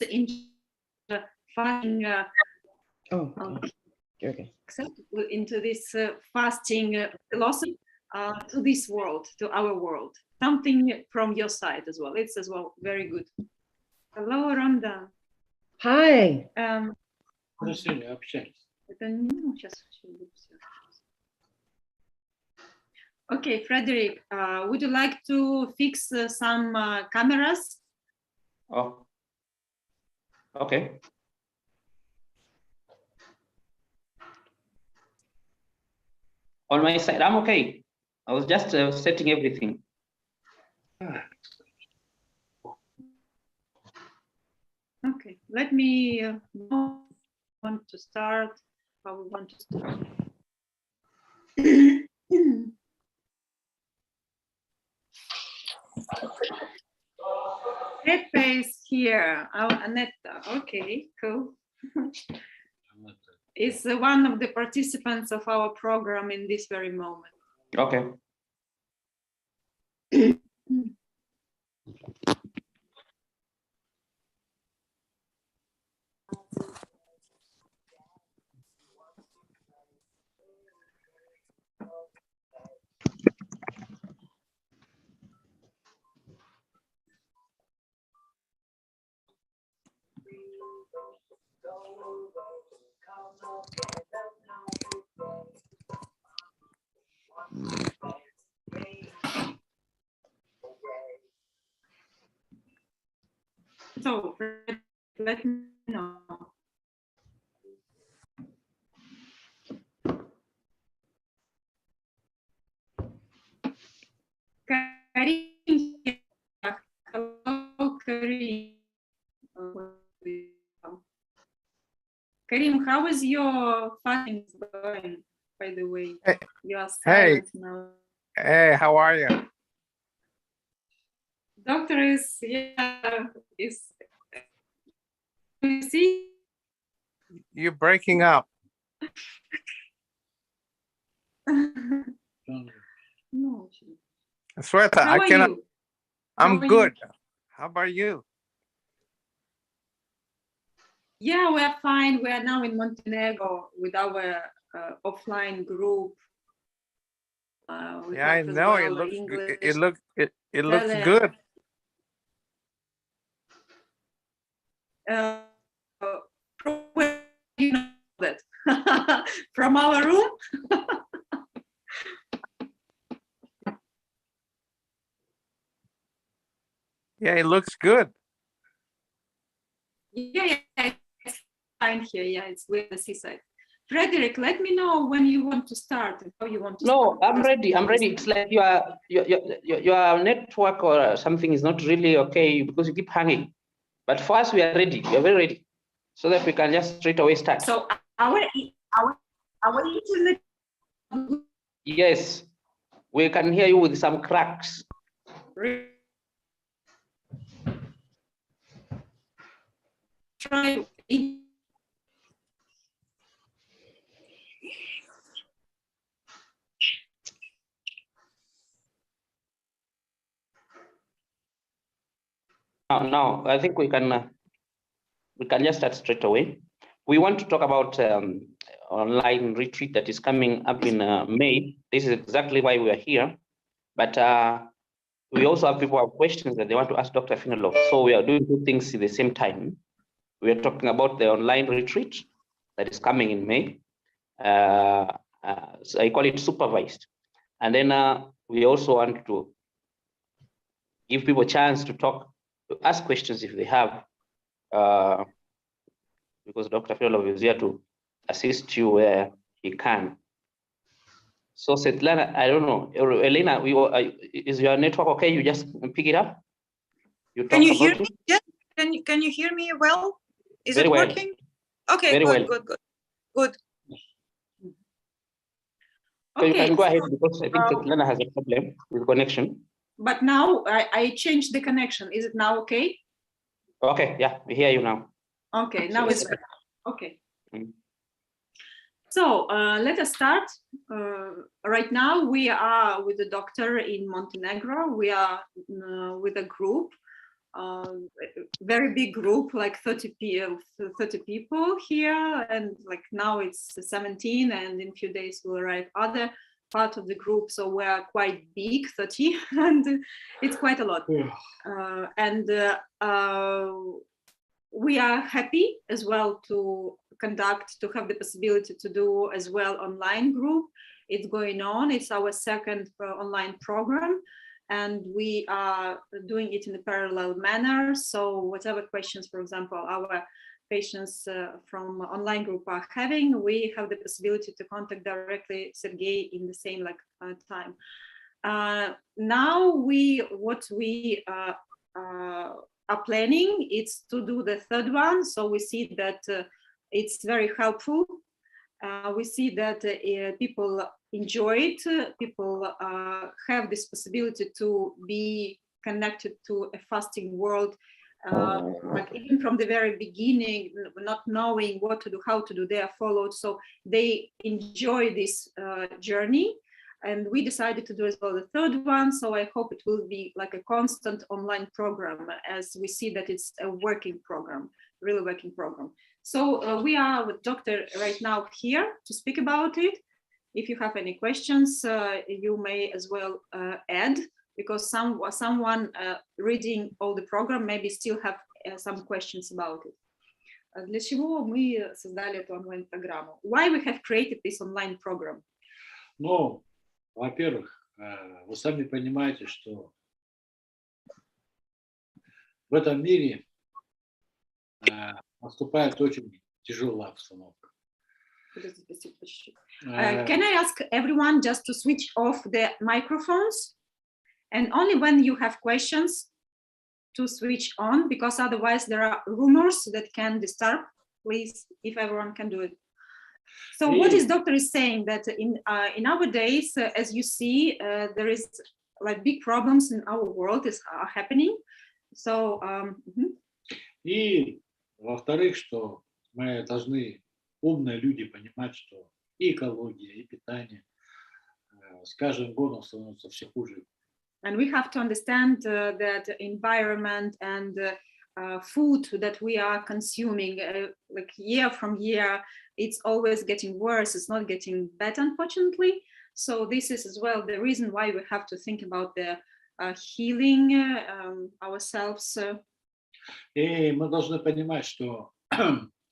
in fasting into this fasting philosophy to this world, to our world. Something from your side as well. It's as well very good. Hello, Rhonda. Hi. Okay, Frederick, would you like to fix some cameras? Oh, okay. On my side, I'm okay. I was just setting everything. Okay, let me want to start. How we want to start. Pepe is here. Oh, Anetta. Okay, cool. Is one of the participants of our program in this very moment. Okay. So let me know. Karim, hello, Karim. Karim, how is your fasting going? By the way, you are silent now. Hey, how are you? Doctor is you see? You're breaking up. No. Sweta, How I are cannot. you? I'm How are good. you? How about you? Yeah, we are fine. We are now in Montenegro with our offline group. Yeah, I know. It looks. It looks good. You know that from our room. Yeah, it looks good. Yeah, it's fine here. Yeah, it's with the seaside. Frederick, let me know when you want to start and how you want to No, start. I'm ready. I'm ready. It's like your network or something is not really okay because you keep hanging. But for us, we are ready. We are very ready, so that we can just straight away start. So our internet. Yes, we can hear you with some cracks. Try. Now, I think we can just start straight away. We want to talk about online retreat that is coming up in May. This is exactly why we are here. But we also have people who have questions that they want to ask Dr. Filonov. So we are doing two things at the same time. We are talking about the online retreat that is coming in May. So I call it supervised. And then we also want to give people a chance to talk, to ask questions if they have, because Dr. Filonov is here to assist you where he can. So Svetlana, I don't know, Elena, is your network okay? You just pick it up. Can you hear me? Yeah. Can you hear me well? Is it working? Okay, good. So you can go ahead because I think Svetlana has a problem with connection. But now I changed the connection. Is it now okay? Okay, yeah, we hear you now. Okay, now it's better. Okay. So let us start. Right now we are with the doctor in Montenegro. We are with a group very big group, like 30 people here, and like now it's 17, and in a few days will arrive other part of the group, so we're quite big, 30, and it's quite a lot. We are happy as well to have the possibility to do as well online group. It's going on. It's our second online program, and we are doing it in a parallel manner. So whatever questions, for example, our patients from online group are having, we have the possibility to contact directly Sergey in the same time. Now what we are planning is to do the third one. So we see that it's very helpful. We see that people enjoy it. People have this possibility to be connected to a fasting world, like even from the very beginning, not knowing what to do, how to do, they are followed. So they enjoy this journey. And we decided to do as well the third one. So I hope it will be like a constant online program, as we see that it's a working program, really working program. So we are with Doctor right now here to speak about it. If you have any questions, you may as well add, because someone reading all the program maybe still have some questions about it. Для чего мы создали эту онлайн-программу? Why we have created this online program? Ну, во-первых, вы сами понимаете, что в этом мире наступает очень тяжелая обстановка. Can I ask everyone just to switch off the microphones, and only when you have questions to switch on, because otherwise there are rumors that can disturb. Please, if everyone can do it. So what is doctor is saying that in our days, as you see, there is like big problems in our world are happening. So. И во-вторых, что мы должны, умные люди, понимать, что и экология, и питание с каждым годом становится все хуже. And we have to understand that environment and food that we are consuming, like year from year, it's always getting worse. It's not getting better, unfortunately. So this is as well the reason why we have to think about the healing ourselves. И мы должны понимать, что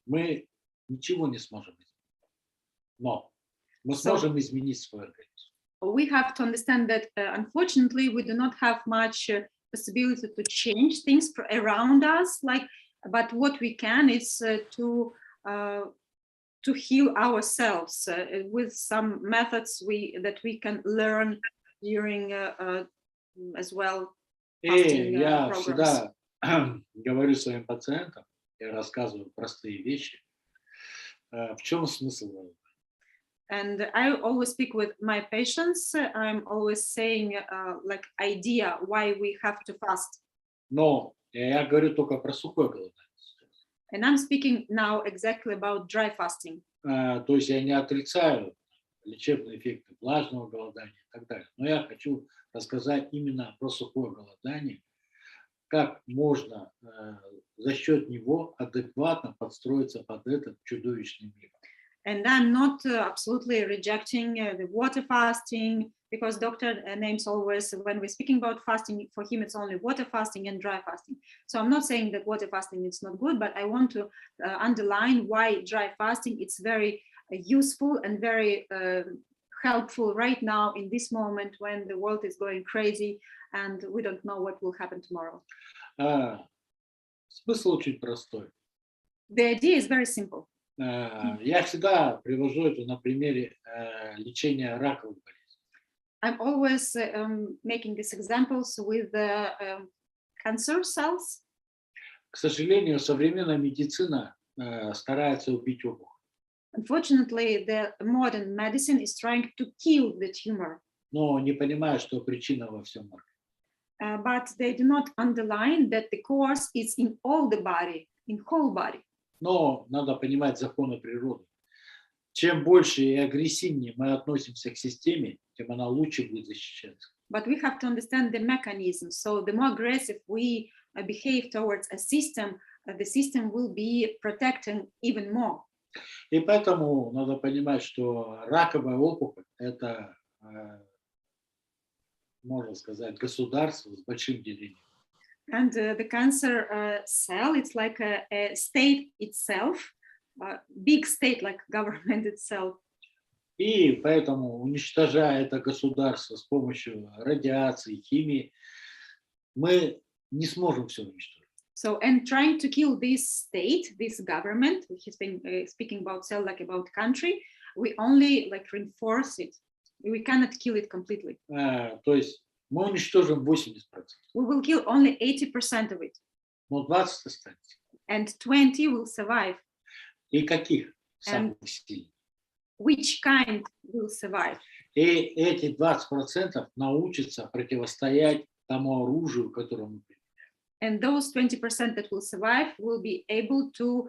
мы ничего не сможем изменить, но мы сможем изменить свой организм. We have to understand that unfortunately we do not have much possibility to change things around us, but what we can is to heal ourselves with some methods that we can learn during as well fasting Я programs. всегда говорю своим пациентам, я рассказываю простые вещи. В чем смысл? And I always speak with my patients. I'm always saying like idea why we have to fast. Но я говорю только про сухое голодание. And I'm speaking now exactly about dry fasting. То есть я не отрицаю лечебные эффекты влажного голодания и так далее. Но я хочу рассказать именно про сухое голодание, как можно за счет него адекватно подстроиться под этот чудовищный мир. And I'm not absolutely rejecting the water fasting, because doctor names always, when we're speaking about fasting, for him it's only water fasting and dry fasting. So I'm not saying that water fasting is not good, but I want to underline why dry fasting it's very useful and very helpful right now in this moment when the world is going crazy and we don't know what will happen tomorrow. Смысл очень простой. The idea is very simple. Я всегда привожу это на примере лечения раковых болезней. I'm always making these examples with the cancer cells. К сожалению, современная медицина старается убить опухоль. Unfortunately, the modern medicine is trying to kill the tumor. Но не понимая, что причина во всем организме. But they do not underline that the cause is in all the body, in whole body. Но надо понимать законы природы. Чем больше и агрессивнее мы относимся к системе, тем она лучше будет защищаться. But we have to understand the mechanism. So the more aggressive we behave towards a system, the system will be protected even more. И поэтому надо понимать, что раковая опухоль – это, можно сказать, государство с большим делением. And the cancer cell, it's like a state itself, big state like government itself. И поэтому, уничтожая это государство с помощью радиации, химии, мы не сможем все уничтожить. So, and trying to kill this state, this government, he's been speaking about cell like about country, we only like reinforce it. We cannot kill it completely. То есть мы уничтожим 80%. We will kill only 80% of it. Но 20 останется. And 20 will survive. И каких самых сильных? Which kind will survive? И эти 20% научатся противостоять тому оружию, которое мы применяем. And those 20% that will survive will be able to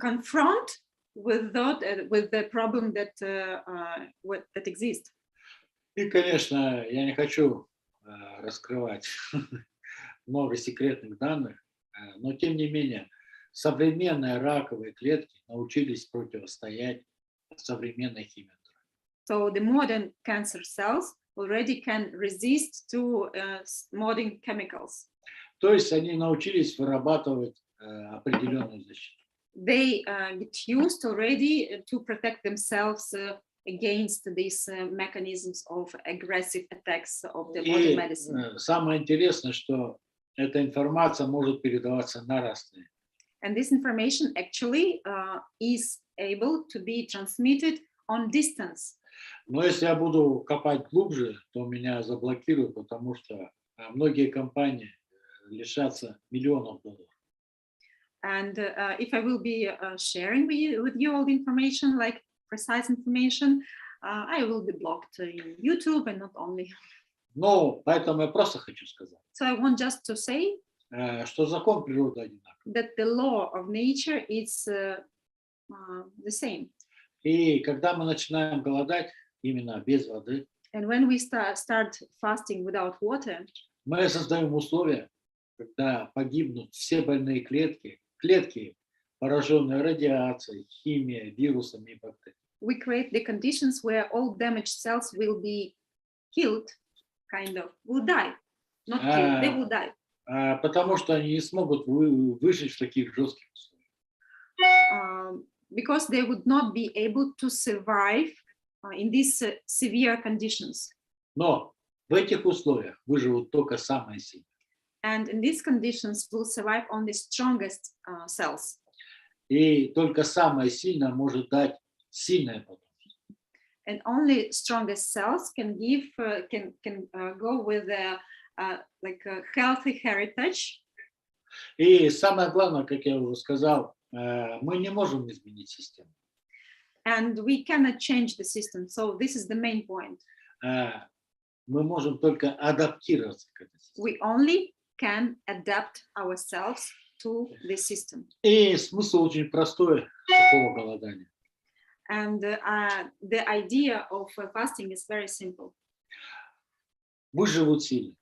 confront with the problem that that exists. И, конечно, я не хочу раскрывать много секретных данных, но тем не менее современные раковые клетки научились противостоять современной химии. So the modern cancer cells already can resist to modern chemicals. То есть они научились вырабатывать определенную защиту. They get used already to protect themselves against these mechanisms of aggressive attacks of the modern medicine. Самое интересное, что эта информация может передаваться на расстоянии. And this information actually is able to be transmitted on distance. Но если я буду копать глубже, то меня заблокируют, потому что многие компании лишатся миллионов долларов. And if I will be sharing with you all the information, like precise information, I will be blocked in YouTube and not only. Но поэтому я просто хочу сказать, So I want just to say что закон природы одинаков. that the law of nature is the same. И когда мы начинаем голодать именно без воды, And when we start fasting without water, мы создаем условия, когда погибнут все больные клетки, клетки, пораженные радиацией, химией, вирусами и бактериями. we create the conditions where all damaged cells will be killed, will die. Not killed, they will die. Потому что они не смогут выжить в таких жестких условиях. Because they would not be able to survive in these severe conditions. Но в этих условиях выживут только самые сильные. And in these conditions will survive only strongest cells. И только самое сильное может дать сильное потомство. And only strongest cells can give, can go with a healthy heritage. И самое главное, как я уже сказал, мы не можем изменить систему. And we cannot change the system. So this is the main point. Мы можем только адаптироваться к этой системе. We only can adapt ourselves to the system. И смысл очень простой такого голодания. And the idea of fasting is very simple. Выживут сильные.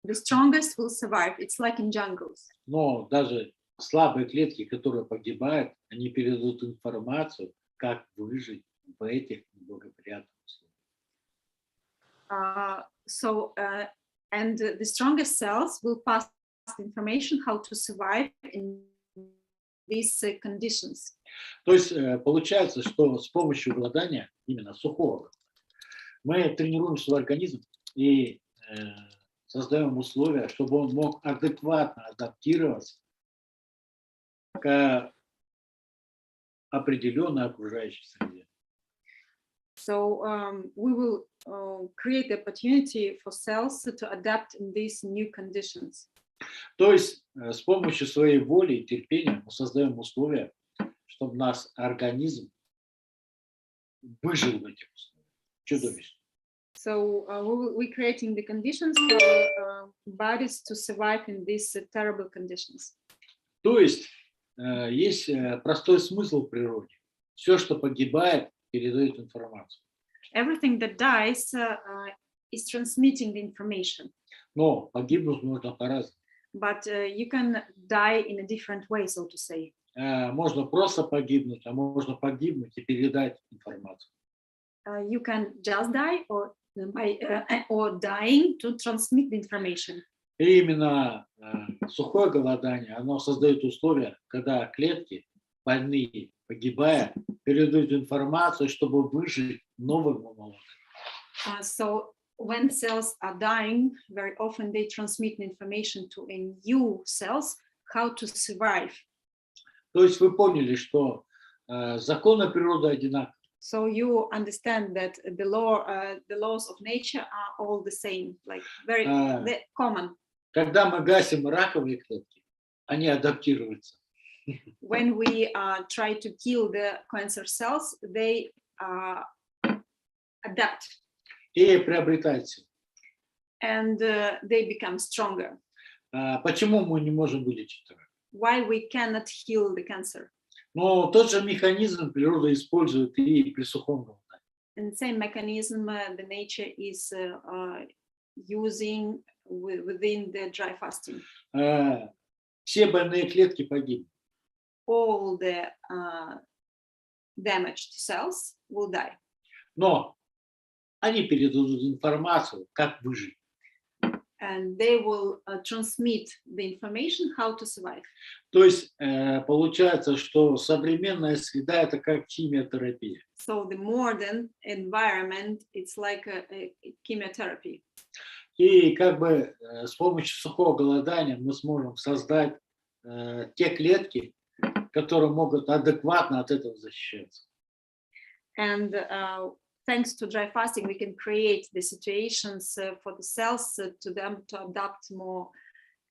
The strongest will survive. It's like in jungles. Но даже слабые клетки, которые погибают, они передадут информацию, как выжить в этих неблагоприятных условиях. And the strongest cells will pass information how to survive in these conditions. То есть получается, что с помощью голодания, именно сухого, мы тренируем свой организм и создаем условия, чтобы он мог адекватно адаптироваться к определенной окружающей среде. So we will create the opportunity for cells to adapt in these new conditions. То есть с помощью своей воли и терпения мы создаем условия, чтобы наш организм выжил в этих условиях. Чудовищно. So we're creating the conditions for our bodies to survive in these terrible conditions. То есть есть простой смысл в природе. Все, что погибает, передает информацию. Everything that dies is transmitting the information. Но погибнуть можно по-разному. But you can die in a different way, so to say. Можно просто погибнуть, а можно погибнуть и передать информацию. You can just die or dying to transmit the information. И именно сухое голодание, оно создает условия, когда клетки больные, погибая, передают информацию, чтобы выжить новым молодым. So when cells are dying, very often they transmit information to a new cells how to survive. То есть вы поняли, что законы природы одинаковы. So you understand that the laws of nature are all the same, like very common. Когда мы гасим раковые клетки, они адаптируются. When we try to kill the cancer cells, they adapt. И приобретают силу. And they become stronger. Почему мы не можем вылечить рак? Why we cannot heal the cancer? Но тот же механизм природа использует и при сухом голодании. And same mechanism the nature is using within the dry fasting. Все больные клетки погибнут. All the damaged cells will die. Но они передадут информацию, как выжить. And they will transmit the information how to survive. То есть получается, что современная среда это как химиотерапия. So the modern environment it's like a chemotherapy. И как бы с помощью сухого голодания мы сможем создать те клетки, которые могут адекватно от этого защищаться. And thanks to dry fasting, we can create the situations for the cells to them to adapt more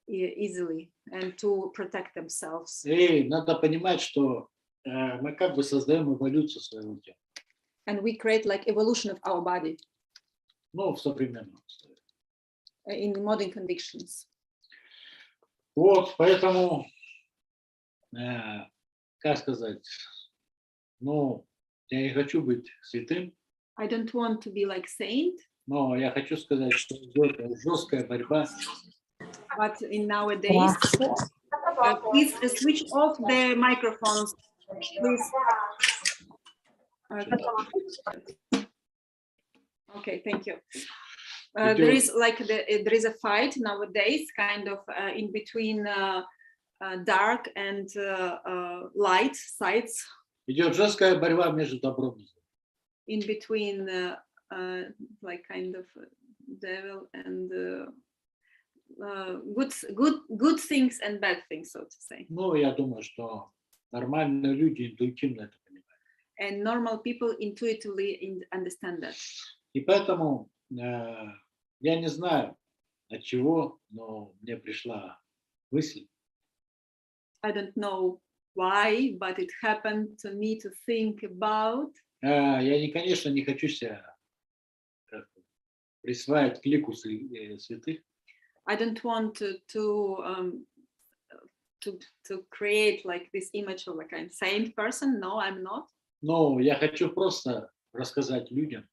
easily and to protect themselves. И надо понимать, что мы как бы создаем эволюцию своего тела. And we create like evolution of our body. Ну, в современном условии. In modern conditions. Вот, поэтому, как сказать, ну, я не хочу быть святым. I don't want to be like saint. Но я хочу сказать, что идет жесткая борьба. But in nowadays, please switch off the microphones. Please. Okay, thank you. There is like there is a fight nowadays, kind of in between dark and light sides. Идет жесткая борьба между добром и злом. In between like kind of devil and good things and bad things, so to say. Ну, я думаю, что нормальные люди интуитивно это понимают. And normal people intuitively understand that. И поэтому я не знаю, от чего, но мне пришла мысль. I don't know why, but it happened to me to think about. Я, конечно, не хочу себя присваивать к лику святых. I don't want to create like this image of like a saint person. No, I'm not. Но я хочу просто рассказать людям,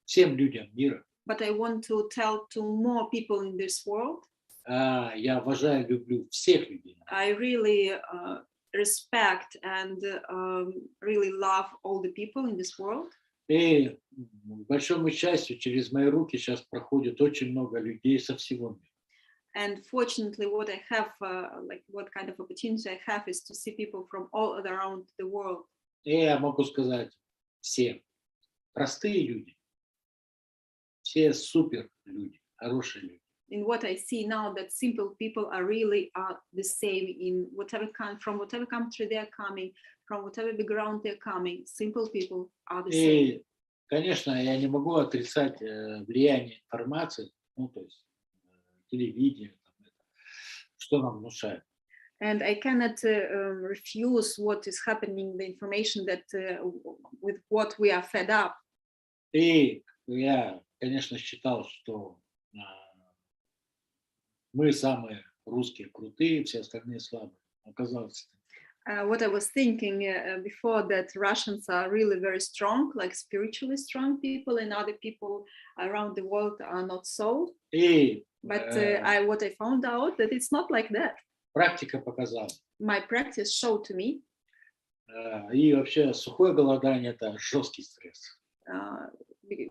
всем людям мира. But I want to tell to more people in this world. Я обожаю, люблю всех людей. I really respect and really love all the people in this world. И к большому счастью, через мои руки сейчас проходит очень много людей со всего мира. And fortunately, what I have, like what kind of opportunity I have is to see people from all around the world. И я могу сказать, все простые люди, все супер люди, хорошие люди. In what I see now, that simple people are really the same in from whatever country they are coming, from whatever background they're coming. Simple people are the same. И, конечно, я не могу отрицать влияние информации, ну, то есть телевидение, что нам внушает. And I cannot refuse what is happening, the information that with what we are fed up. И я, конечно, считал, что мы самые русские крутые, все остальные слабые. Оказалось. What I was thinking before, that Russians are really very strong, like spiritually strong people, and other people around the world are not so. But what I found out that it's not like that. Практика показала. My practice showed to me. И вообще сухое голодание – это жесткий стресс.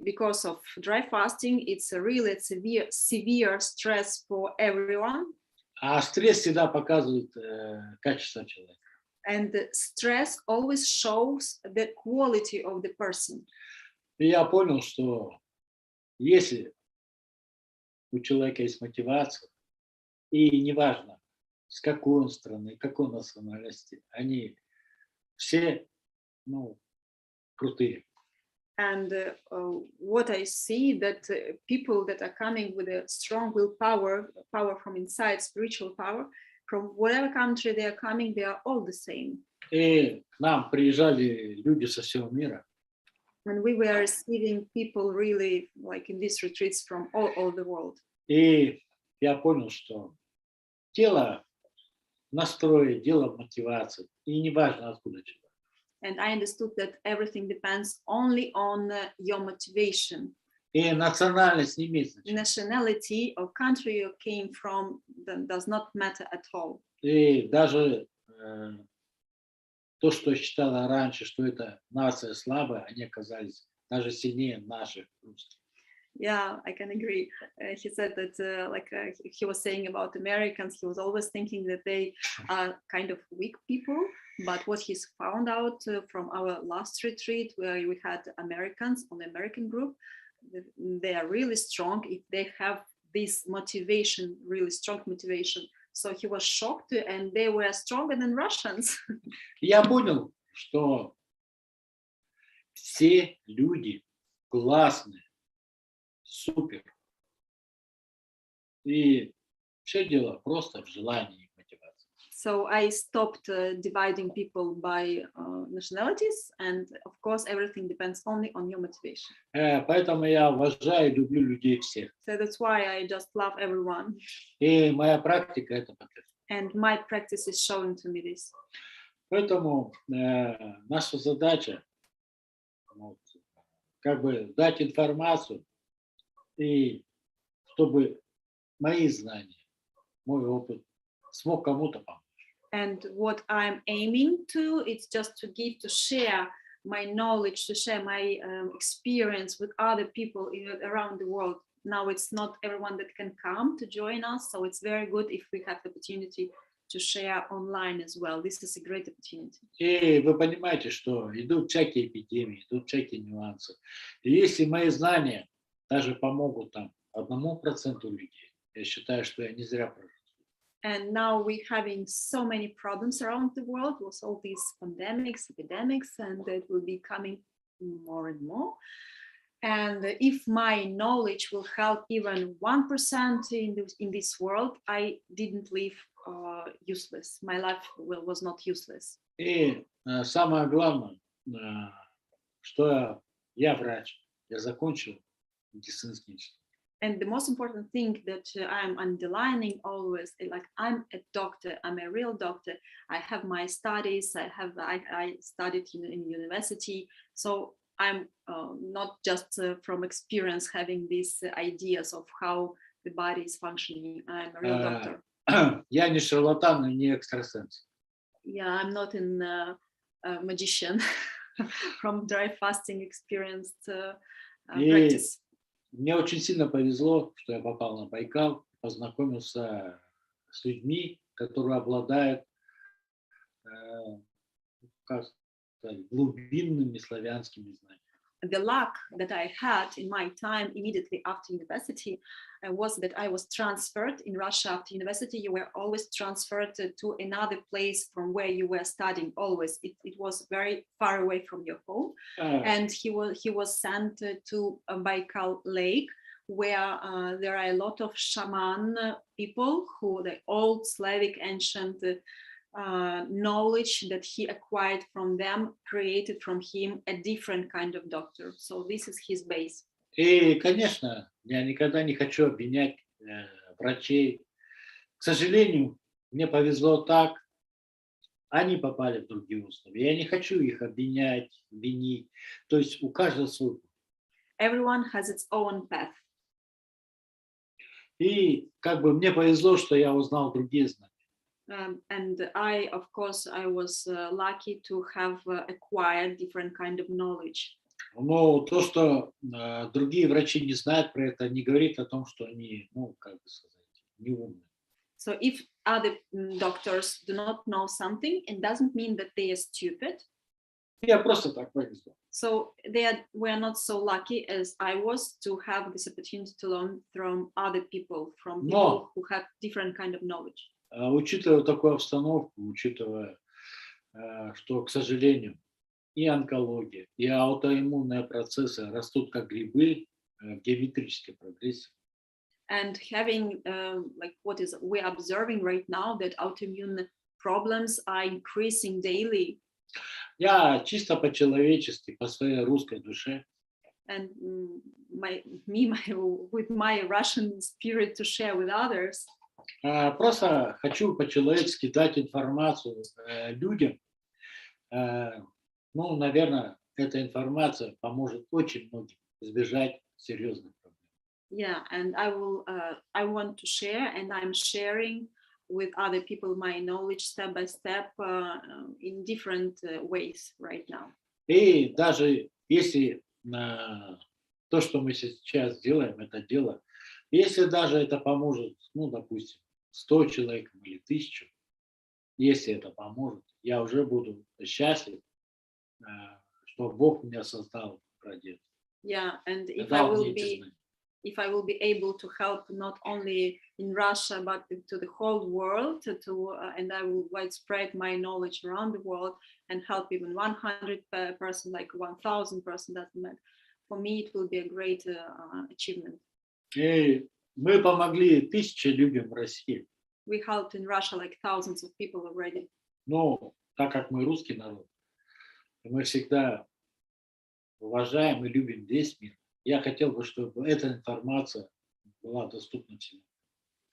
Because of dry fasting, it's a really severe stress for everyone. А стресс всегда показывает качество человека. And the stress always shows the quality of the person. И я понял, что если у человека есть мотивация, и неважно, с какой он страны, какой национальности, они все, крутые. And what I see, that people that are coming with a strong willpower, power from inside, spiritual power, from whatever country they are coming, they are all the same. И к нам приезжали люди со всего мира. And we were receiving people really, like in these retreats, from all over the world. И я понял, что дело настроя, дело мотивации, и неважно, откуда человек. And I understood that everything depends only on your motivation. И национальность не имеет значения. Nationality or country you came from does not matter at all. И даже то, что считала раньше, что это нация слабая, они оказались даже сильнее наших русских. Yeah, I can agree. He said that, he was saying about Americans, he was always thinking that they are kind of weak people. But what he's found out from our last retreat, where we had Americans on the American group, they are really strong if they have this motivation, really strong motivation. So he was shocked, and they were stronger than Russians. Я понял, что все люди классные, супер. И все дело просто в желании и мотивации. So I stopped dividing people by nationalities, and of course everything depends only on your motivation. Поэтому я уважаю и люблю людей всех. So that's why I just love everyone. И моя практика это показывает. And my practice is showing to me this. Поэтому наша задача как бы дать информацию, и чтобы мои знания, мой опыт смог кому-то помочь. And what I'm aiming to, it's just to give, to share my knowledge, to share my experience with other people around the world. Now it's not everyone that can come to join us, so it's very good if we have the opportunity to share online as well. This is a great opportunity. И вы понимаете, что идут всякие эпидемии, идут всякие нюансы. И если мои знания даже помогут там 1% людей, я считаю, что я не зря прожил. And now we're having so many problems around the world with all these pandemics, epidemics, and it will be coming more and more. And if my knowledge will help even 1% in this world, I didn't live useless. My life was not useless. И самое главное, что я врач, я закончил медицинский институт. And the most important thing that I'm underlining always, like I'm a doctor, I'm a real doctor. I have my studies. I studied in university, so I'm not just from experience having these ideas of how the body is functioning. I'm a real doctor. Я не шарлатан и не экстрасенс. Yeah, I'm not a magician from dry fasting experienced practice. Мне очень сильно повезло, что я попал на Байкал, познакомился с людьми, которые обладают глубинными славянскими знаниями. The luck that I had in my time immediately after university was that I was transferred in Russia. After university, you were always transferred to another place from where you were studying. Always, it was very far away from your home. And he was sent to Baikal Lake, where there are a lot of shaman people who the old Slavic ancient knowledge that he acquired from them created from him a different kind of doctor. So this is his base. И, конечно, я никогда не хочу обвинять врачей. К сожалению, мне повезло так, они попали в другие условия. Я не хочу их обвинять, винить. То есть у каждого свой путь. Everyone has its own path. И как бы мне повезло, что я узнал другие знания. And I, of course, I was lucky to have acquired different kind of knowledge. Но то, что другие врачи не знают про это, не говорит о том, что они, ну, как бы сказать, не умные. So if other doctors do not know something, it doesn't mean that they are stupid. Я просто так повезло. So we are not so lucky as I was to have this opportunity to learn from other people, from people who have different kind of knowledge. Учитывая такую обстановку, учитывая, что, к сожалению, и онкология, и аутоиммунные процессы растут как грибы в геометрической прогрессии. And having like what is we're observing right now that autoimmune problems are increasing daily. Я чисто по-человечески, по своей русской душе. And with my Russian spirit to share with others. Просто хочу по-человечески дать информацию людям. Ну, наверное, эта информация поможет очень многим избежать серьезных проблем. Yeah, and I want to share, and I'm sharing with other people my knowledge step by step in different ways right now. И даже если то, что мы сейчас делаем, это дело, если даже это поможет, ну, допустим, 100 человекам или 1000, если это поможет, я уже буду счастлив, что Бог меня создал ради этого. Yeah, and if I will be able to help not only in Russia but to the whole world, and I will widespread my knowledge around the world and help even 100 person, like 1,000 person, doesn't matter. For me, it will be a great achievement. И мы помогли 1000 людям в России. We helped in Russia like thousands of people already. Но так как мы русский народ, мы всегда уважаем и любим весь мир. Я хотел бы, чтобы эта информация была доступна всем.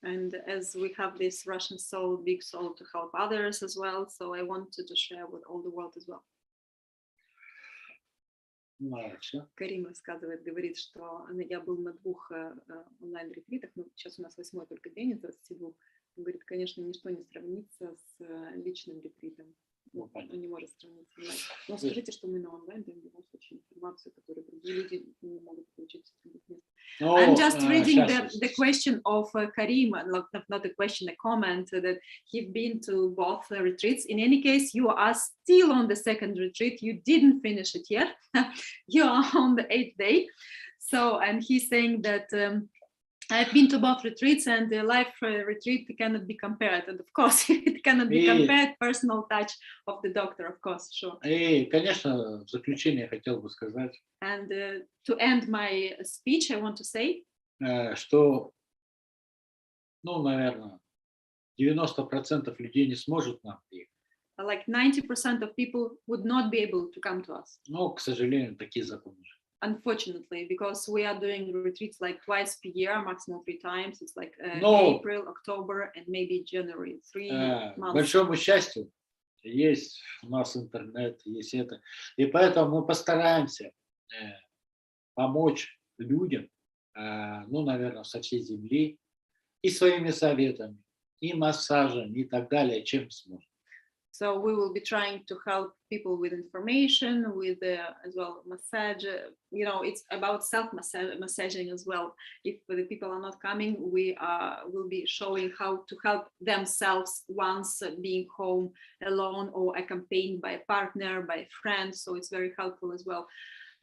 And as we have this Russian soul, big soul to help others as well, so I wanted to share with all the world as well. Карим рассказывает, говорит, что я был на 2 онлайн-ретритах, но сейчас у нас 8-й только день из 22. Он говорит, конечно, ничто не сравнится с личным ретритом. Ну, он не может сравниться. Но скажите, что мы на онлайн даем в любом случае информацию, которую другие люди не могут получить с других мест. I'm just reading the question of Karim, not a question, a comment that he's been to both retreats. In any case, you are still on the 2nd retreat. You didn't finish it yet. You are on the 8th day. So, and he's saying that I've been to both retreats, and the life retreat cannot be compared. And of course, it cannot be compared. Personal touch of the doctor, of course, sure. И, конечно, в заключение хотел бы сказать. And to end my speech, I want to say. Что, ну, наверное, 90% людей не сможет нам приехать. Like 90% of people would not be able to come to us. Но, к сожалению, такие законы. Unfortunately, because we are doing retreats like twice per year, maximum 3 times. It's like April, October, and maybe January. 3 months. К большому счастью, есть у нас интернет, есть это. И поэтому мы постараемся помочь людям, ну, наверное, со всей земли, и своими советами, и массажем, и так далее, чем сможем. So we will be trying to help people with information, with as well massage. You know, it's about self-massaging as well. If the people are not coming, we will be showing how to help themselves once being home alone or accompanied by a partner, by a friend. So it's very helpful as well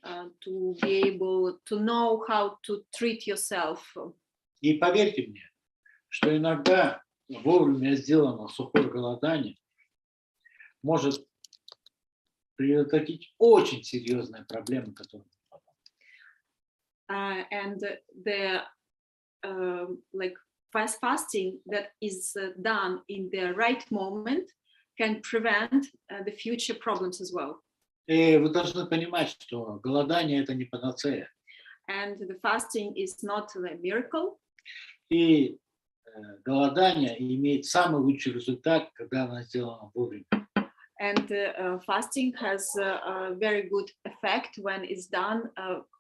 to be able to know how to treat yourself. И поверьте мне, что иногда вовремя сделано сухое голодание может предотвратить очень серьезные проблемы, которые and the like fast fasting that is done in the right moment can prevent the future problems as well. И вы должны понимать, что голодание это не панацея. And the fasting is not a miracle. И голодание имеет самый лучший результат, когда оно сделано вовремя. And fasting has a very good effect when it's done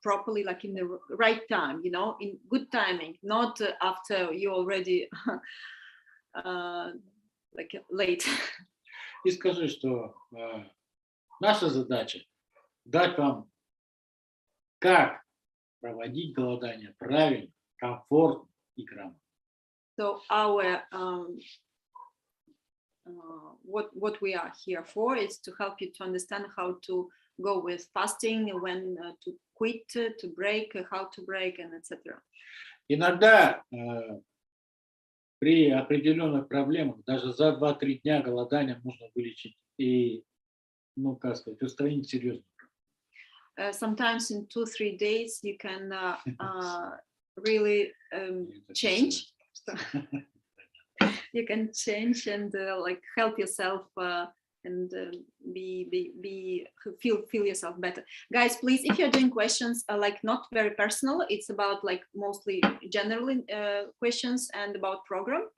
properly, like in the right time, you know, in good timing, not after you already like late. И скажи, что наша задача дать вам, как проводить голодание правильно, комфортно и грамотно. So our what we are here for is to help you to understand how to go with fasting, when to quit, to break, how to break, and etc. Иногда при определенных проблемах даже за 2-3 дня голодания можно вылечить и, ну, как сказать, устранить серьезно. Sometimes in 2-3 days you can really change. You can change and like help yourself and feel yourself better. Guys, please, if you're doing questions like not very personal, it's about like mostly general questions and about program,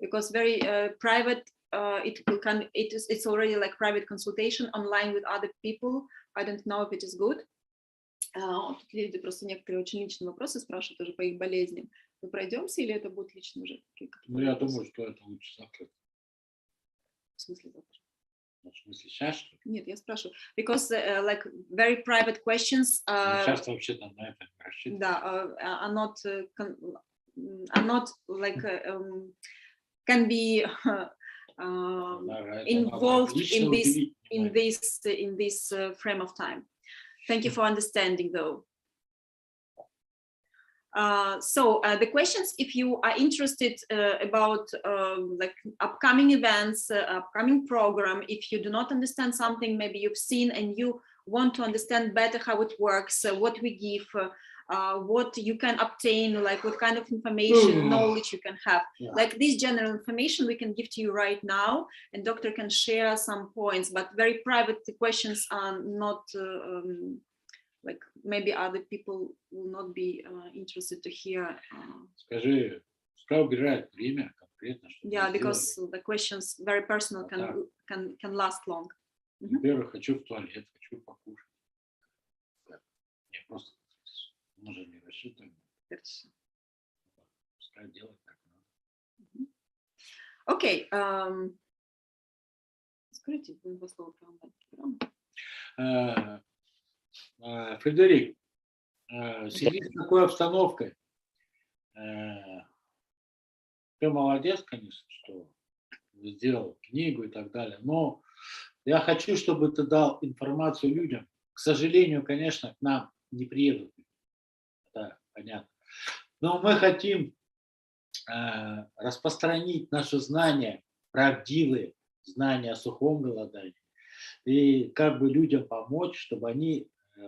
because very private. It's already like private consultation online with other people. I don't know if it is good. Тут люди просто некоторые очень личные вопросы спрашивают уже по их болезням. Мы пройдемся или это будет лично уже? Ну, я думаю, что это лучше завтра. В смысле завтра? В смысле сейчас, что ли? Нет, я спрашиваю. Because like very private questions. Сейчас вообще там на это рассчитывать. Да, are not like can be involved in this frame of time. Thank you for understanding, though. So the questions, if you are interested about like upcoming events, upcoming program, if you do not understand something, maybe you've seen and you want to understand better how it works, what we give, what you can obtain, like what kind of information, knowledge you can have. Yeah. Like this general information we can give to you right now, and doctor can share some points, but very private questions are not like maybe other people will not be interested to hear. Скажи, пускай убирает время конкретно. Yeah, because the questions very personal can last long. Во-первых, хочу в туалет, хочу покушать. Я просто уже не рассчитываю. Пускай делать как надо. Окей. Скажите два слова про онлайн-программу. Фредерик, в связи с такой обстановкой, ты молодец, конечно, что сделал книгу и так далее, но я хочу, чтобы ты дал информацию людям. К сожалению, конечно, к нам не приедут. Это понятно. Но мы хотим распространить наши знания, правдивые знания о сухом голодании, и как бы людям помочь, чтобы они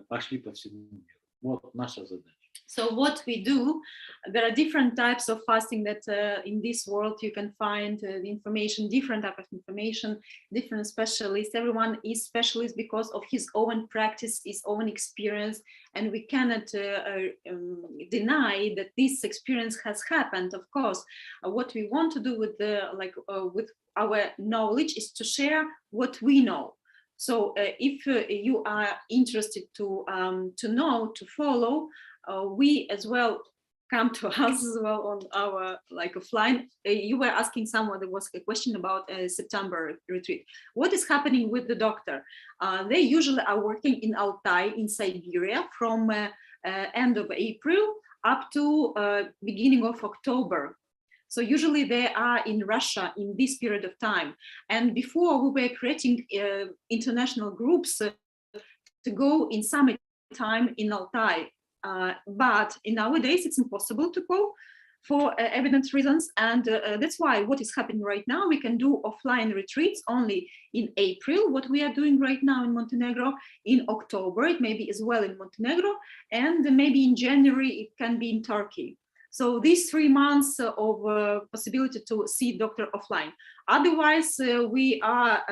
пошли по всему миру. Вот наша задача. So what we do, there are different types of fasting that in this world you can find the information, different type of information, different specialists. Everyone is specialist because of his own practice, his own experience, and we cannot deny that this experience has happened. Of course, what we want to do with with our knowledge is to share what we know. So if you are interested to know, to follow, we as well come to us as well on our offline. You were asking someone, there was a question about a September retreat. What is happening with the doctor? They usually are working in Altai in Siberia from end of April up to beginning of October. So usually they are in Russia in this period of time. And before we were creating international groups to go in summer time in Altai. But in nowadays it's impossible to go for evident reasons. And that's why what is happening right now, we can do offline retreats only in April, what we are doing right now in Montenegro, in October, it may be as well in Montenegro, and maybe in January, it can be in Turkey. So these 3 months of possibility to see doctor offline. Otherwise, we are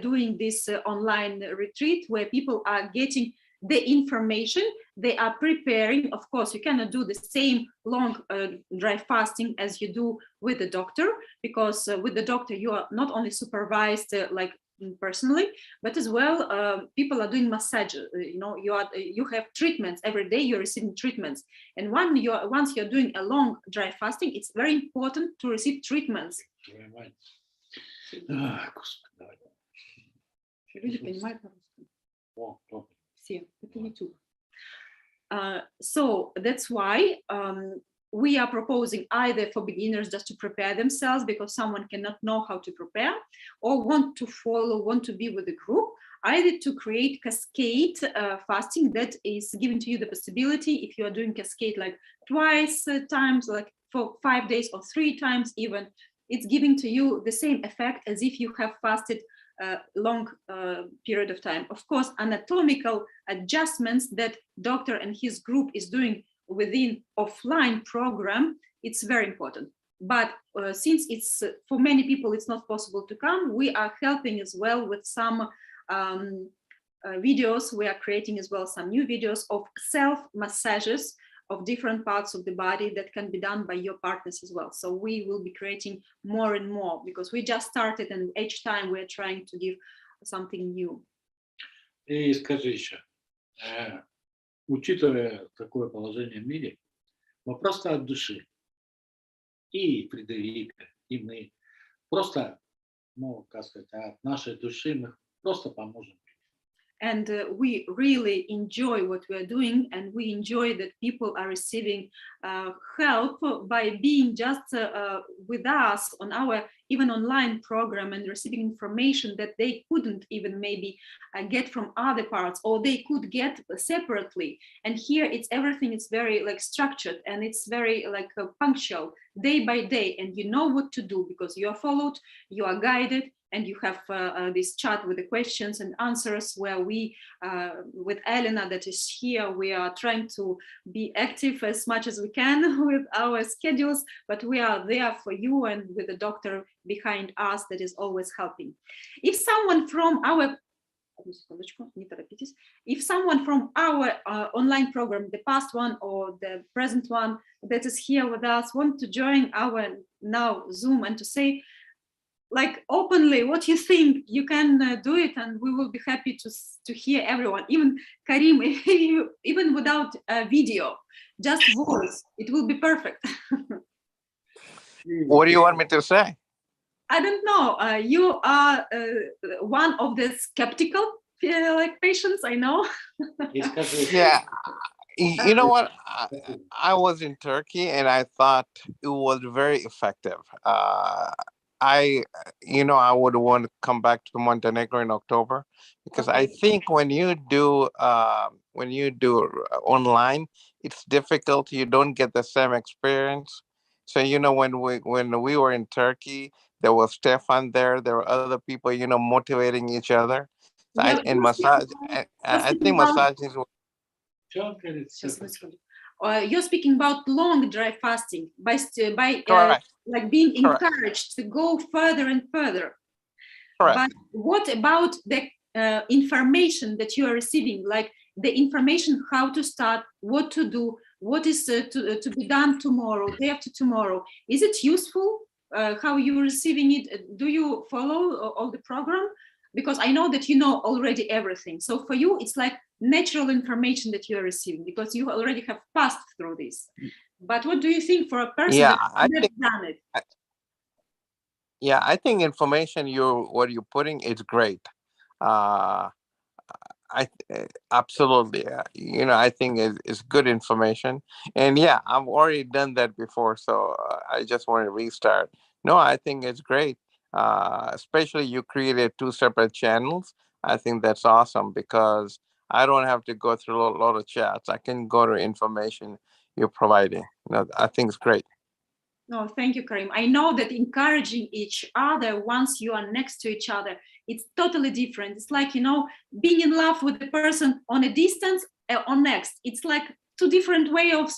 doing this online retreat where people are getting the information they are preparing. Of course, you cannot do the same long dry fasting as you do with the doctor, because with the doctor you are not only supervised like personally, but as well people are doing massage. You have treatments every day. You're receiving treatments, and once you're doing a long dry fasting, it's very important to receive treatments. So that's why we are proposing either for beginners just to prepare themselves because someone cannot know how to prepare, or want to be with the group, either to create cascade fasting that is giving to you the possibility, if you are doing cascade like twice times, like for 5 days or 3 times even, it's giving to you the same effect as if you have fasted a long period of time. Of course, anatomical adjustments that doctor and his group is doing within offline program, it's very important. But since it's for many people it's not possible to come, we are helping as well with some videos. We are creating as well some new videos of self massages of different parts of the body that can be done by your partners as well. So we will be creating more and more because we just started, and each time we're trying to give something new. И скажи еще, учитывая такое положение в мире, мы просто от души, и Фредерика, и мы, просто, как сказать, от нашей души мы просто поможем. And we really enjoy what we are doing, and we enjoy that people are receiving help by being just with us on our even online program and receiving information that they couldn't even maybe get from other parts, or they could get separately. And here it's everything is very like structured, and it's very like punctual day by day, and you know what to do because you are followed, you are guided. And you have this chat with the questions and answers where we, with Elena that is here, we are trying to be active as much as we can with our schedules, but we are there for you and with the doctor behind us that is always helping. If someone from our online program, the past one or the present one that is here with us, want to join our now Zoom and to say, like openly what you think, you can do it, and we will be happy to hear everyone. Even Karim, even without a video, just voice, it will be perfect. What do you want me to say? I don't know. You are one of the skeptical like patients, I know. Yeah. You know what? I was in Turkey and I thought it was very effective. I would want to come back to Montenegro in October because I think when you do online, it's difficult. You don't get the same experience. So when we were in Turkey, there was Stefan there. There were other people, motivating each other. So Yeah, I think massages. You're speaking about long dry fasting by like being encouraged to go further and further. Correct. But what about the information that you are receiving, like the information how to start, what to do, what is to be done tomorrow, day after tomorrow? Is it useful? How you're receiving it? Do you follow all the program? Because I know that you know already everything. So for you, it's like natural information that you are receiving because you already have passed through this. But what do you think for a person that has never done it? Yeah, I think information what you're putting is great. Absolutely. I think it's good information. And yeah, I've already done that before, so I just want to restart. No, I think it's great. Especially you created 2 separate channels. I think that's awesome because I don't have to go through a lot of chats. I can go to information you're providing. I think it's great. No, thank you, Karim. I know that encouraging each other once you are next to each other, it's totally different. It's like, being in love with the person on a distance or next. It's like two different way of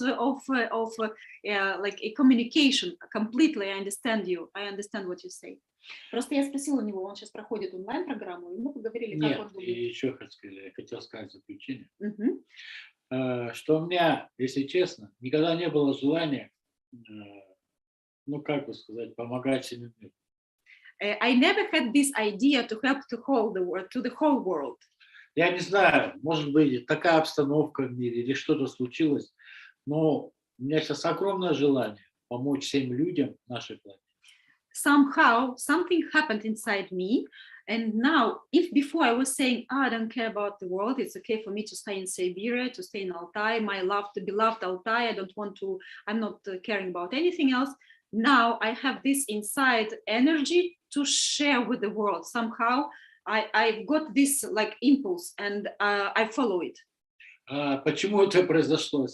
like a communication. Completely, I understand you. I understand what you say. Просто я спросила у него, он сейчас проходит онлайн-программу, и мы поговорили, как он думает. И еще хотел сказать заключение, что у меня, если честно, никогда не было желания, ну как бы сказать, помогать всему миру. I never had this idea to help to the whole world. Я не знаю, может быть, такая обстановка в мире или что-то случилось, но у меня сейчас огромное желание помочь всем людям нашей планеты. Somehow something happened inside me, and now, if before I was saying, I don't care about the world, it's okay for me to stay in Siberia, to stay in Altai, my beloved Altai, I'm not caring about anything else. Now I have this inside energy to share with the world. Somehow I've got this like impulse, and I follow it. Почему это произошло?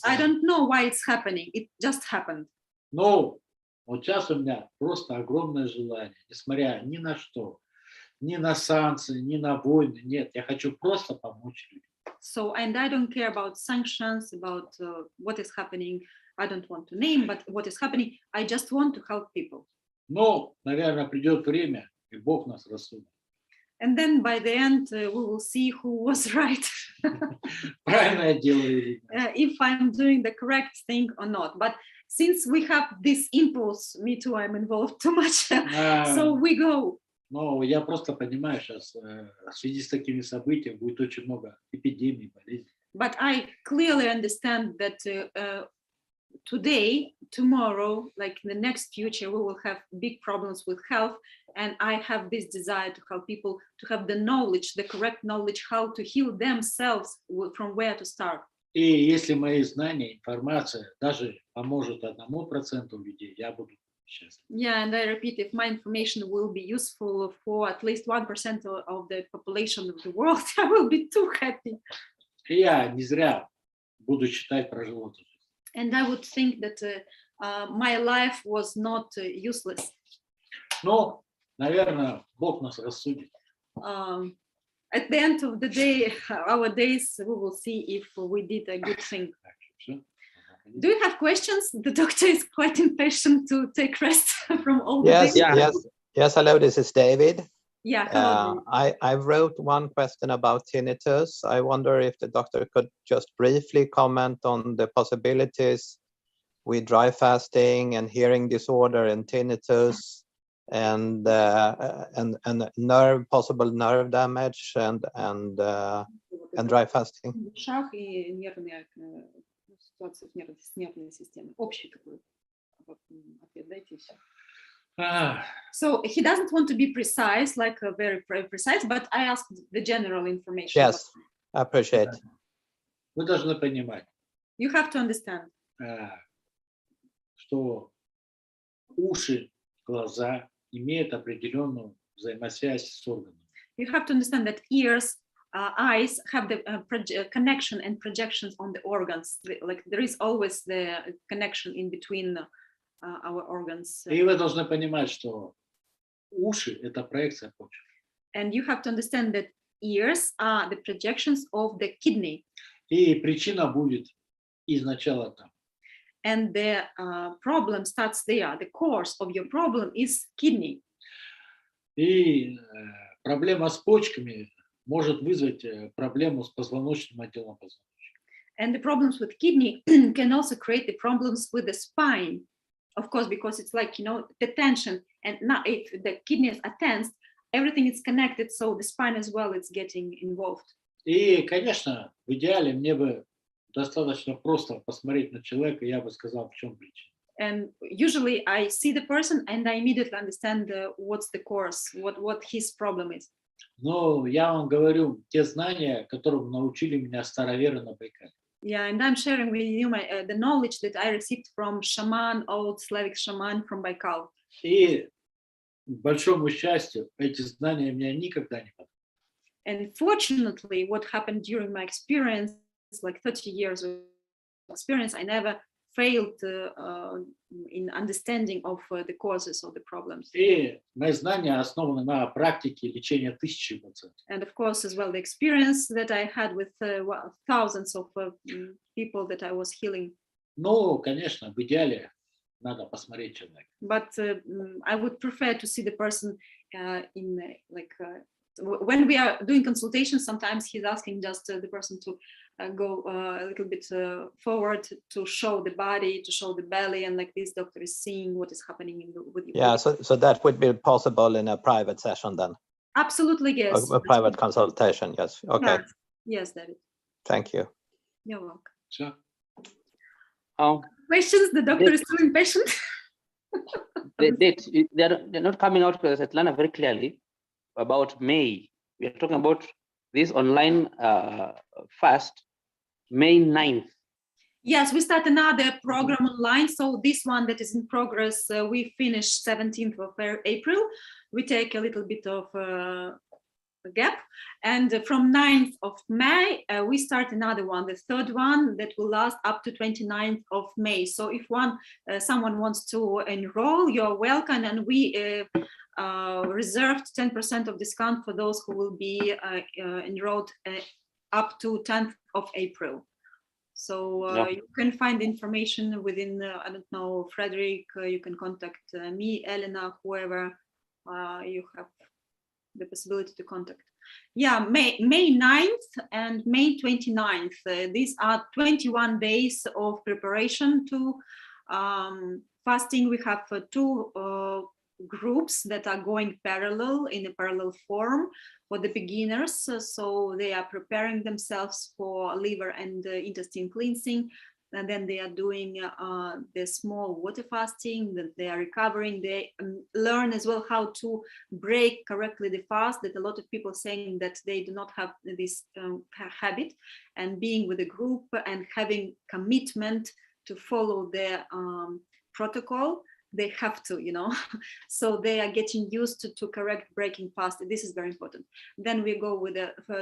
I don't know why it's happening. It just happened. Но вот сейчас у меня просто огромное желание, несмотря ни на что, ни на санкции, ни на войны, нет, я хочу просто помочь людям. So, and I don't care about sanctions, about what is happening. I don't want to name, but what is happening, I just want to help people. Но, наверное, придет время, и Бог нас рассудит. And then by the end, we will see who was right. Правильно я делаю. If I'm doing the correct thing or not. But since we have this impulse, me too, I'm involved too much, so we go. Но я просто понимаю, сейчас в связи с такими событиями будет очень много эпидемий, болезней. But I clearly understand that today, tomorrow, like in the next future, we will have big problems with health. And I have this desire to help people to have the knowledge, the correct knowledge, how to heal themselves, from where to start. И если мои знания, информация даже поможет 1% людей, я буду счастлив. Yeah, and I repeat, if my information will be useful for at least 1% of the population of the world, I will be too happy. И я не зря буду читать про животных. And I would think that my life was not useless. Но, наверное, Бог нас рассудит. At the end of the day, our days, we will see if we did a good thing. Do you have questions? The doctor is quite impatient to take rest from all the Yes, things. yes. Hello, this is David. Yeah, hello. I wrote one question about tinnitus. I wonder if the doctor could just briefly comment on the possibilities with dry fasting and hearing disorder and tinnitus, and possible nerve damage and dry fasting. Шаг и нервная ситуация с нервной системой. Общий такой ответ дайте все. So he doesn't want to be precise, like very precise, but I asked the general information. Yes, I appreciate. Вы должны понимать, You have to understand что уши, глаза имеют определенную взаимосвязь с органами. You have to understand that ears, eyes have the connection and projections on the organs. Like there is always the connection in between our organs. И вы должны понимать, что уши – это проекция почек. And you have to understand that ears are the projections of the kidney. И причина будет изначально там. And the problem starts there. The cause of your problem is kidney. И проблема с почками может вызвать проблему с позвоночным отделом позвоночника. And the problems with kidney can also create the problems with the spine. Of course, because it's like, the tension, and now if the kidneys are tensed, everything is connected, so the spine as well is getting involved. И, конечно, в идеале мне бы достаточно просто посмотреть на человека, и я бы сказал, в чем причина. And usually I see the person and I immediately understand what's the cause, what his problem is. Но я вам говорю те знания, которым научили меня староверы на Байкале. Yeah, and I'm sharing with you the knowledge that I received from shaman, old Slavic shaman from Baikal. И, к большому счастью, эти знания меня никогда не подвели. And fortunately, what happened during my experience, like 30 years of experience, I never failed in understanding of the causes of the problems. И мои знания основаны на практике лечения тысячи пациентов. And of course, as well, the experience that I had with thousands of people that I was healing. Ну, конечно, в идеале надо посмотреть человека. But I would prefer to see the person when we are doing consultations, sometimes he's asking just the person to go a little bit forward to show the body, to show the belly, and like this doctor is seeing what is happening with you. Yeah, so that would be possible in a private session then? Absolutely, yes. A private consultation, yes. Okay. Yes, David. Thank you. You're welcome. Все. Questions? The doctor is too impatient. They're not coming out with Atlanta very clearly about May. We are talking about this online fast, May 9th. Yes, we start another program online. So this one that is in progress, we finished 17th of April. We take a little bit of a gap. And from 9th of May, we start another one, the third one that will last up to 29th of May. So if someone wants to enroll, you're welcome. And we reserved 10% of discount for those who will be enrolled up to 10th of April. So you can find information within, I don't know, Frederick, you can contact me, Elena, whoever you have the possibility to contact. Yeah, May 9th and May 29th. These are 21 days of preparation to fasting. We have two groups that are going parallel in a parallel form for the beginners. So they are preparing themselves for liver and intestine cleansing. And then they are doing the small water fasting, that they are recovering. They learn as well how to break correctly the fast, that a lot of people saying that they do not have this habit, and being with a group and having commitment to follow their protocol. They have to, so they are getting used to correct breaking fast. This is very important. Then we go with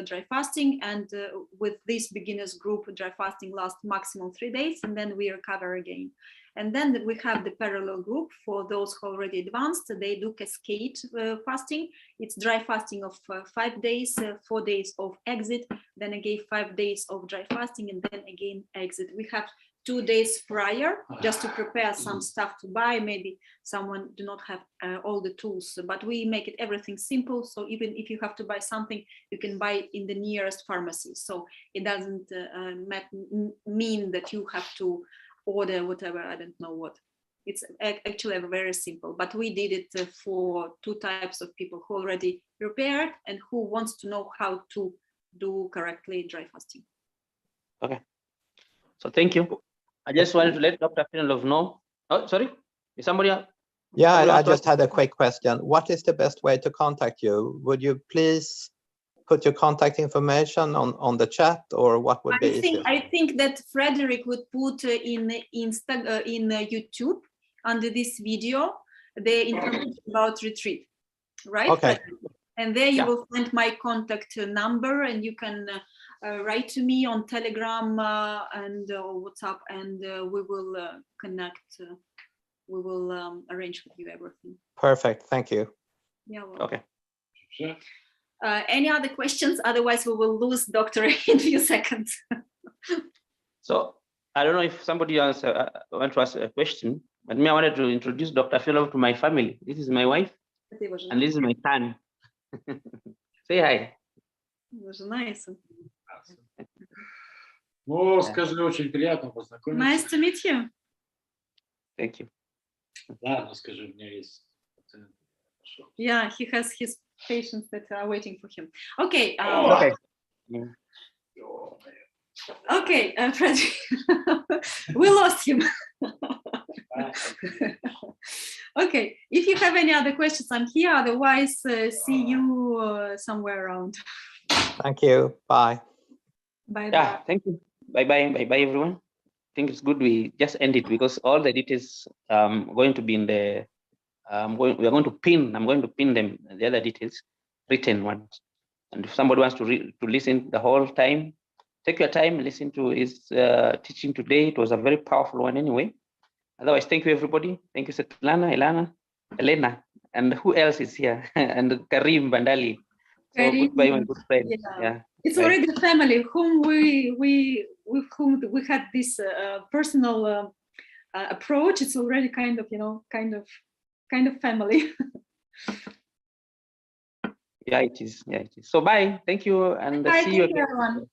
dry fasting, and with this beginners group, dry fasting lasts maximum 3 days, and then we recover again. And then we have the parallel group for those who already advanced. They do cascade fasting. It's dry fasting of 5 days, 4 days of exit, then again 5 days of dry fasting, and then again exit. We have 2 days prior just to prepare some stuff to buy. Maybe someone do not have all the tools, but we make it everything simple. So even if you have to buy something, you can buy in the nearest pharmacy. So it doesn't mean that you have to order whatever, I don't know what. It's actually very simple, but we did it for 2 types of people who already prepared and who wants to know how to do correctly dry fasting. Okay, so thank you. I just wanted to let Dr. Filonov know. Oh, sorry, is somebody else? Yeah, I just had a quick question. What is the best way to contact you? Would you please put your contact information on the chat, or what would be easier? I think that Frederick would put in YouTube under this video the information about retreat, right? Okay. Frederick? And there you will find my contact number, and you can write to me on Telegram and WhatsApp, and we will connect. We will arrange with you everything. Perfect. Thank you. Yeah. Well. Okay. Any other questions? Otherwise, we will lose Doctor in a few seconds. So I don't know if somebody else want to ask a question, but me, I wanted to introduce Dr. Filonov to my family. This is my wife, and this is my son. Say hi. Nice. Ну, скажи, очень приятно познакомиться. Nice to meet you. Thank you. Да, но скажи, у меня есть пациент. Yeah, he has his patients that are waiting for him. Okay. Okay. Okay, Freddy. We lost him. Okay, if you have any other questions, I'm here. Otherwise, see you somewhere around. Thank you. Bye. Bye. Yeah, thank you. Bye everyone. I think it's good we just end it, because all the details going to be in the we are going to pin. I'm going to pin them, the other details, written ones. And if somebody wants to listen the whole time, take your time, listen to his teaching today. It was a very powerful one anyway. Otherwise, thank you, everybody. Thank you, Svetlana, Elena, and who else is here? And Karim Bandali. So Karim, goodbye, my good friend. Yeah. It's already a family whom with whom we had this personal approach. It's already kind of, you know, kind of family. Yeah, it is. Yeah, it is. So bye. Thank you, and Bye, see you thank you, again. everyone.